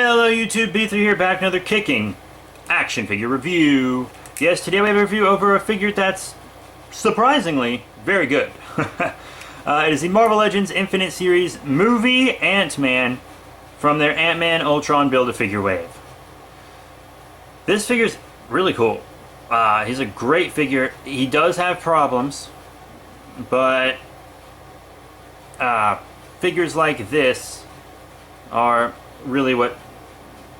Hello YouTube, B3 here, back another kicking action figure review. Yes, today we have a review over a figure that's surprisingly very good. It is the Marvel Legends Infinite Series movie Ant-Man from their Ant-Man Ultron Build-A-Figure wave. This figure's really cool. He's a great figure. He does have problems, but figures like this are really what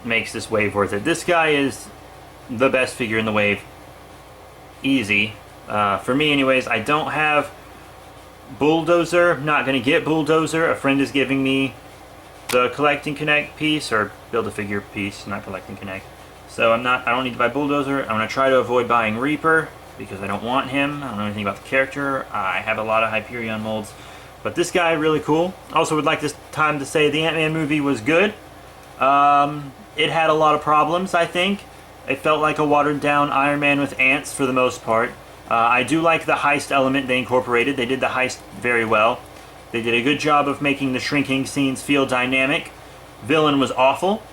makes this wave worth it. This guy is the best figure in the wave. Easy. For me anyways. I don't have Bulldozer. Not going to get Bulldozer. A friend is giving me the Collect and Connect piece, or Build-A-Figure piece, not Collect and Connect. So I don't need to buy Bulldozer. I'm going to try to avoid buying Reaper because I don't want him. I don't know anything about the character. I have a lot of Hyperion molds. But this guy, really cool. Also would like this time to say the Ant-Man movie was good. It had a lot of problems, I think. It felt like a watered-down Iron Man with ants for the most part. I do like the heist element they incorporated. They did the heist very well. They did a good job of making the shrinking scenes feel dynamic. Villain was awful.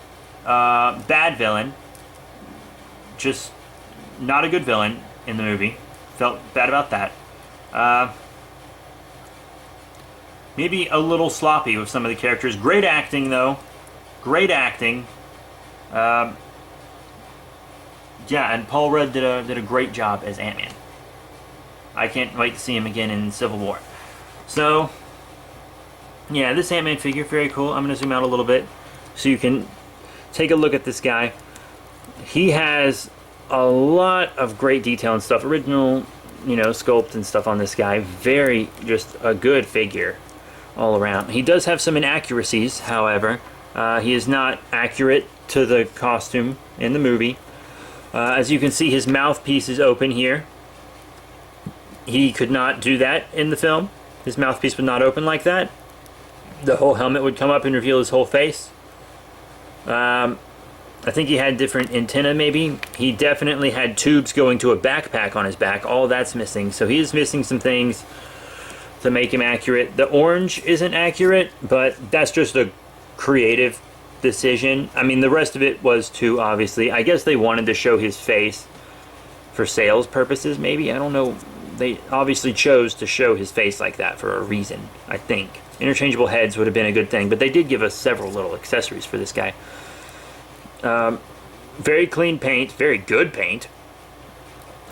Bad villain. Just not a good villain in the movie. Felt bad about that. Maybe a little sloppy with some of the characters. Great acting, though. Great acting. Yeah, and Paul Rudd did a great job as Ant-Man. I can't wait to see him again in Civil War. So, yeah, this Ant-Man figure, very cool. I'm going to zoom out a little bit so you can take a look at this guy. He has a lot of great detail and stuff. Original, sculpt and stuff on this guy. Very, just a good figure all around. He does have some inaccuracies, however. He is not accurate to the costume in the movie. As you can see, his mouthpiece is open here. He could not do that in the film. His mouthpiece would not open like that. The whole helmet would come up and reveal his whole face. I think he had different antennae, maybe. He definitely had tubes going to a backpack on his back. All that's missing. So he is missing some things to make him accurate. The orange isn't accurate, but that's just a creative decision. I mean, the rest of it was too, obviously. I guess they wanted to show his face for sales purposes, maybe. I don't know. They obviously chose to show his face like that for a reason, I think. Interchangeable heads would have been a good thing, but they did give us several little accessories for this guy. Very clean paint, very good paint.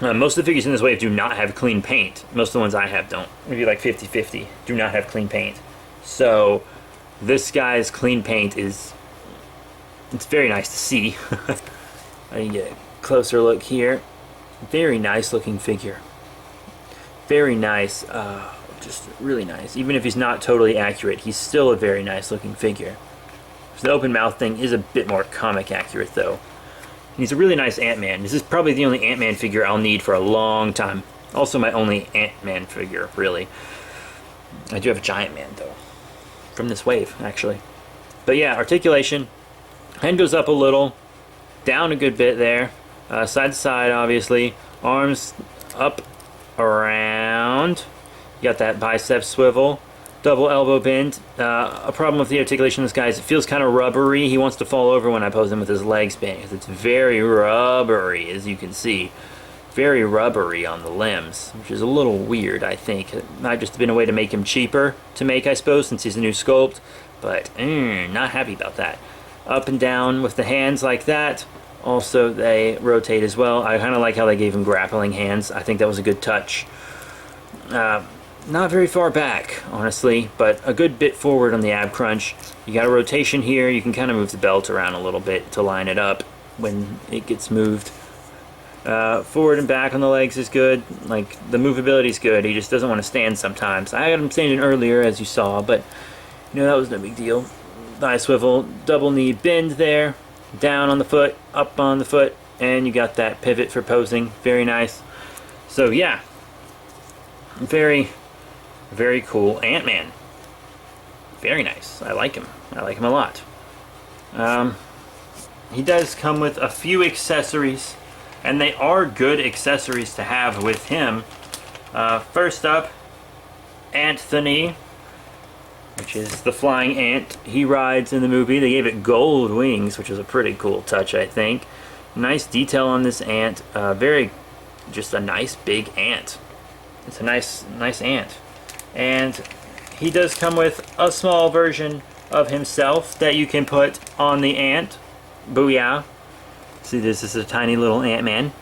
Most of the figures in this wave do not have clean paint. Most of the ones I have don't. Maybe like 50-50 do not have clean paint. So this guy's clean paint is, it's very nice to see. I can get a closer look here. Very nice looking figure. Very nice, just really nice. Even if he's not totally accurate, he's still a very nice looking figure. So the open mouth thing is a bit more comic accurate though. He's a really nice Ant-Man. This is probably the only Ant-Man figure I'll need for a long time. Also my only Ant-Man figure, really. I do have a Giant Man though. From this wave, actually. But yeah, articulation. Hand goes up a little. Down a good bit there. Side to side, obviously. Arms up, around. You got that bicep swivel. Double elbow bend. A problem with the articulation of this guy is it feels kind of rubbery. He wants to fall over when I pose him with his legs bent, because it's very rubbery, as you can see. Very rubbery on the limbs, which is a little weird, I think. It might just have been a way to make him cheaper to make, I suppose, since he's a new sculpt. But, not happy about that. Up and down with the hands like that. Also, they rotate as well. I kind of like how they gave him grappling hands. I think that was a good touch. Not very far back, honestly, but a good bit forward on the ab crunch. You got a rotation here. You can kind of move the belt around a little bit to line it up when it gets moved. Forward and back on the legs is good. Like, the movability is good. He just doesn't want to stand sometimes. I had him standing earlier, as you saw, but, that was no big deal. Thigh swivel, double knee bend there. Down on the foot, up on the foot, and you got that pivot for posing. Very nice. So, yeah. Very, very cool Ant-Man. Very nice. I like him. I like him a lot. He does come with a few accessories, and they are good accessories to have with him. First up, Anthony. which is the flying ant he rides in the movie. They gave it gold wings, which was a pretty cool touch, I think. Nice detail on this ant. Just a nice big ant. It's a nice ant. And he does come with a small version of himself that you can put on the ant. Booyah. See, this is a tiny little Ant-Man.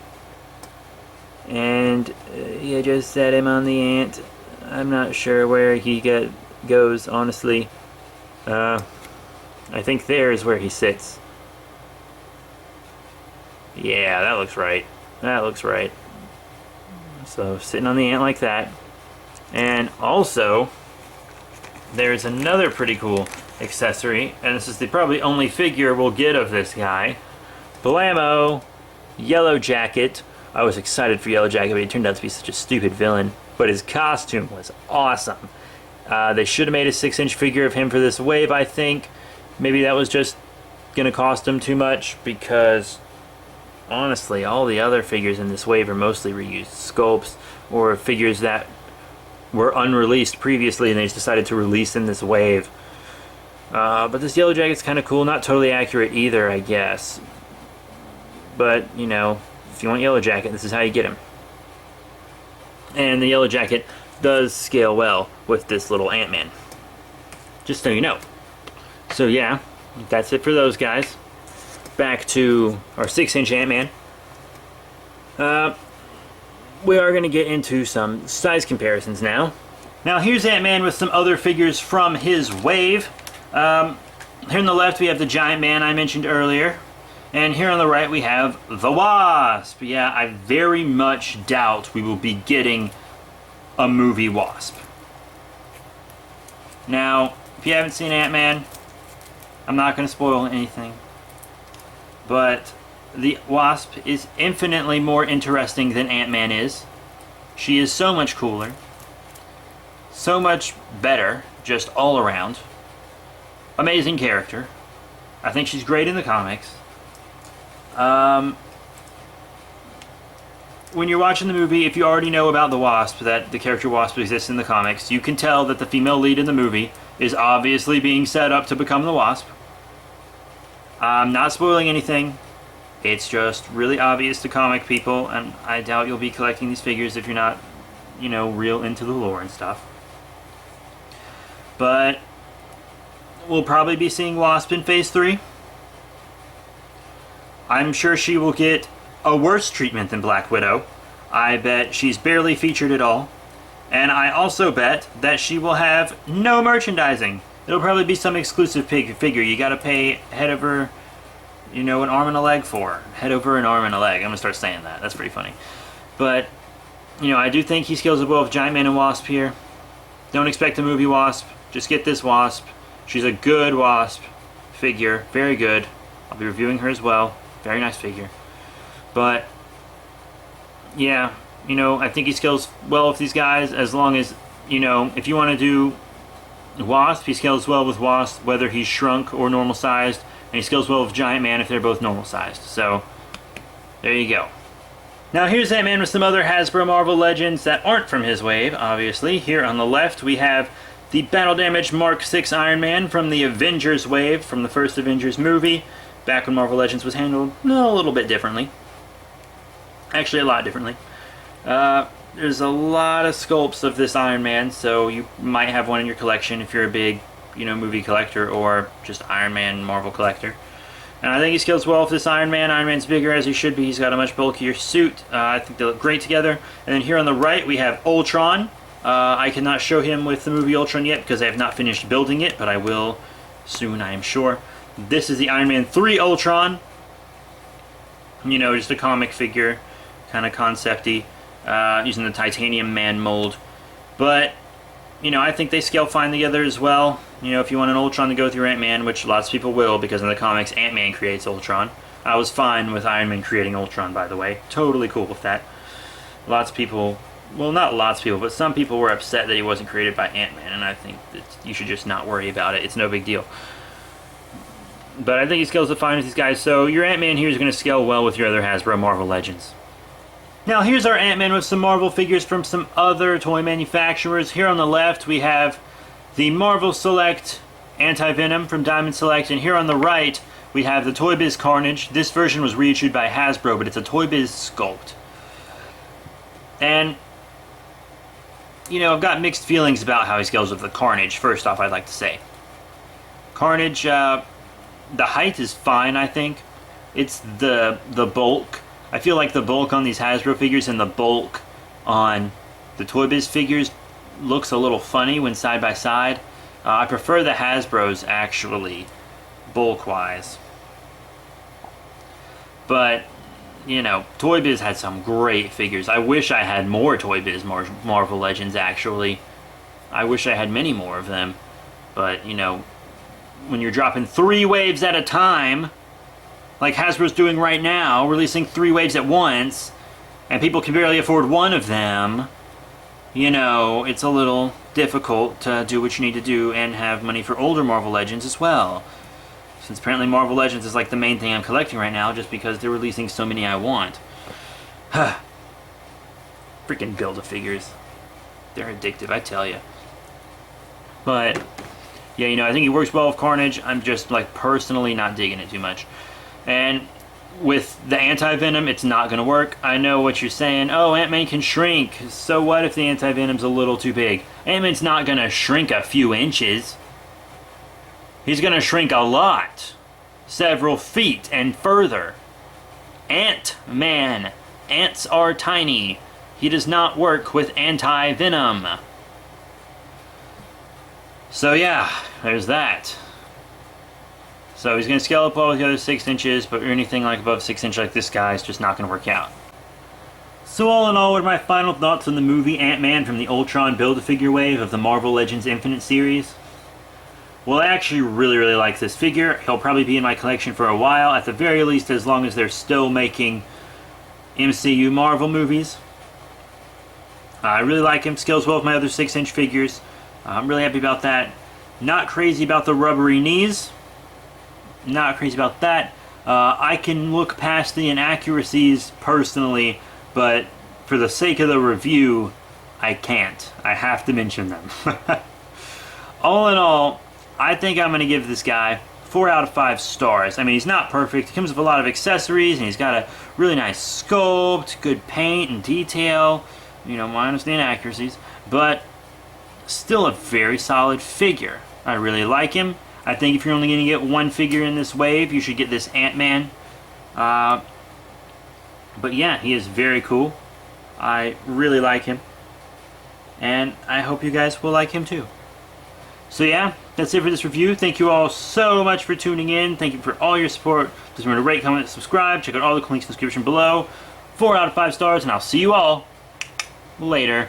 And you just set him on the ant. I'm not sure where he goes, honestly. I think there is where he sits. Yeah, that looks right. That looks right. So, sitting on the ant like that. And also, there's another pretty cool accessory, and this is the probably only figure we'll get of this guy. Blammo! Yellow Jacket. I was excited for Yellow Jacket, but he turned out to be such a stupid villain. But his costume was awesome. They should have made a 6-inch figure of him for this wave, I think. Maybe that was just gonna cost him too much, because honestly, all the other figures in this wave are mostly reused sculpts, or figures that were unreleased previously and they just decided to release in this wave. But this Yellow Jacket's kind of cool. Not totally accurate either, I guess. But, you know, if you want Yellow Jacket, this is how you get him. And the Yellow Jacket does scale well with this little Ant-Man. Just so you know. So yeah, that's it for those guys. Back to our 6-inch Ant-Man. We are going to get into some size comparisons now. Now here's Ant-Man with some other figures from his wave. Here on the left we have the Giant Man I mentioned earlier. And here on the right we have the Wasp. Yeah, I very much doubt we will be getting a movie Wasp. Now, if you haven't seen Ant-Man, I'm not going to spoil anything. But the Wasp is infinitely more interesting than Ant-Man is. She is so much cooler. So much better, just all around. Amazing character. I think she's great in the comics. When you're watching the movie, if you already know about the Wasp, that the character Wasp exists in the comics, you can tell that the female lead in the movie is obviously being set up to become the Wasp. I'm not spoiling anything. It's just really obvious to comic people, and I doubt you'll be collecting these figures if you're not, you know, real into the lore and stuff. But we'll probably be seeing Wasp in Phase 3. I'm sure she will get a worse treatment than Black Widow. I bet she's barely featured at all. And I also bet that she will have no merchandising. It'll probably be some exclusive figure you gotta pay head over, you know, an arm and a leg for. Head over an arm and a leg. I'm gonna start saying that. That's pretty funny. But, you know, I do think he scales well with Giant Man and Wasp here. Don't expect a movie Wasp. Just get this Wasp. She's a good Wasp figure. Very good. I'll be reviewing her as well. Very nice figure. But, yeah, you know, I think he scales well with these guys as long as, you know, if you want to do Wasp, he scales well with Wasp whether he's shrunk or normal sized, and he scales well with Giant Man if they're both normal sized. So, there you go. Now here's Ant-Man with some other Hasbro Marvel Legends that aren't from his wave, obviously. Here on the left we have the Battle Damage Mark 6 Iron Man from the Avengers wave, from the first Avengers movie, back when Marvel Legends was handled a little bit differently. Actually, a lot differently. There's a lot of sculpts of this Iron Man, so you might have one in your collection if you're a big, you know, movie collector or just Iron Man Marvel collector. And I think he scales well with this Iron Man. Iron Man's bigger as he should be. He's got a much bulkier suit. I think they look great together. And then here on the right we have Ultron. I cannot show him with the movie Ultron yet because I have not finished building it, but I will soon, I am sure. This is the Iron Man 3 Ultron. You know, just a comic figure, kind of concept-y, using the titanium man mold. But, you know, I think they scale fine together as well. You know, if you want an Ultron to go through Ant-Man, which lots of people will, because in the comics Ant-Man creates Ultron. I was fine with Iron Man creating Ultron, by the way. Totally cool with that. Lots of people, well, not lots of people, but some people were upset that he wasn't created by Ant-Man, and I think that you should just not worry about it. It's no big deal. But I think he scales fine with these guys, so your Ant-Man here is going to scale well with your other Hasbro Marvel Legends. Now here's our Ant-Man with some Marvel figures from some other toy manufacturers. Here on the left we have the Marvel Select Anti-Venom from Diamond Select, and here on the right we have the Toy Biz Carnage. This version was reissued by Hasbro, but it's a Toy Biz sculpt. And, you know, I've got mixed feelings about how he scales with the Carnage. First off, I'd like to say, Carnage, the height is fine, I think. It's the bulk. I feel like the bulk on these Hasbro figures and the bulk on the Toy Biz figures looks a little funny when side by side. I prefer the Hasbros, actually, bulk-wise. But, you know, Toy Biz had some great figures. I wish I had more Toy Biz Marvel Legends, actually. I wish I had many more of them. But, you know, when you're dropping 3 waves at a time, like Hasbro's doing right now, releasing 3 waves at once, and people can barely afford one of them, you know, it's a little difficult to do what you need to do and have money for older Marvel Legends as well. Since apparently Marvel Legends is like the main thing I'm collecting right now, just because they're releasing so many I want. Freaking Build-A-Figures. They're addictive, I tell you. But, yeah, you know, I think he works well with Carnage. I'm just, like, personally not digging it too much. And with the Anti-Venom, it's not going to work. I know what you're saying. Oh, Ant-Man can shrink. So what if the Anti-Venom's a little too big? Ant-Man's not going to shrink a few inches. He's going to shrink a lot. Several feet and further. Ant-Man. Ants are tiny. He does not work with Anti-Venom. So yeah, there's that. So he's going to scale up well with the other 6 inches, but anything like above 6 inches like this guy is just not going to work out. So all in all, what are my final thoughts on the movie Ant-Man from the Ultron Build-A-Figure wave of the Marvel Legends Infinite series? Well, I actually really like this figure. He'll probably be in my collection for a while, at the very least as long as they're still making MCU Marvel movies. I really like him, scales well with my other 6-inch figures. I'm really happy about that. Not crazy about the rubbery knees. Not crazy about that. I can look past the inaccuracies personally, but for the sake of the review, I can't. I have to mention them. All in all, I think I'm going to give this guy 4 out of 5 stars. I mean, he's not perfect. He comes with a lot of accessories, and he's got a really nice sculpt, good paint and detail, you know, minus the inaccuracies, but still a very solid figure. I really like him. I think if you're only going to get one figure in this wave, you should get this Ant-Man. But yeah, he is very cool. I really like him. And I hope you guys will like him too. So yeah, that's it for this review. Thank you all so much for tuning in. Thank you for all your support. Please remember to rate, comment, subscribe. Check out all the links in the description below. 4 out of 5 stars, and I'll see you all later.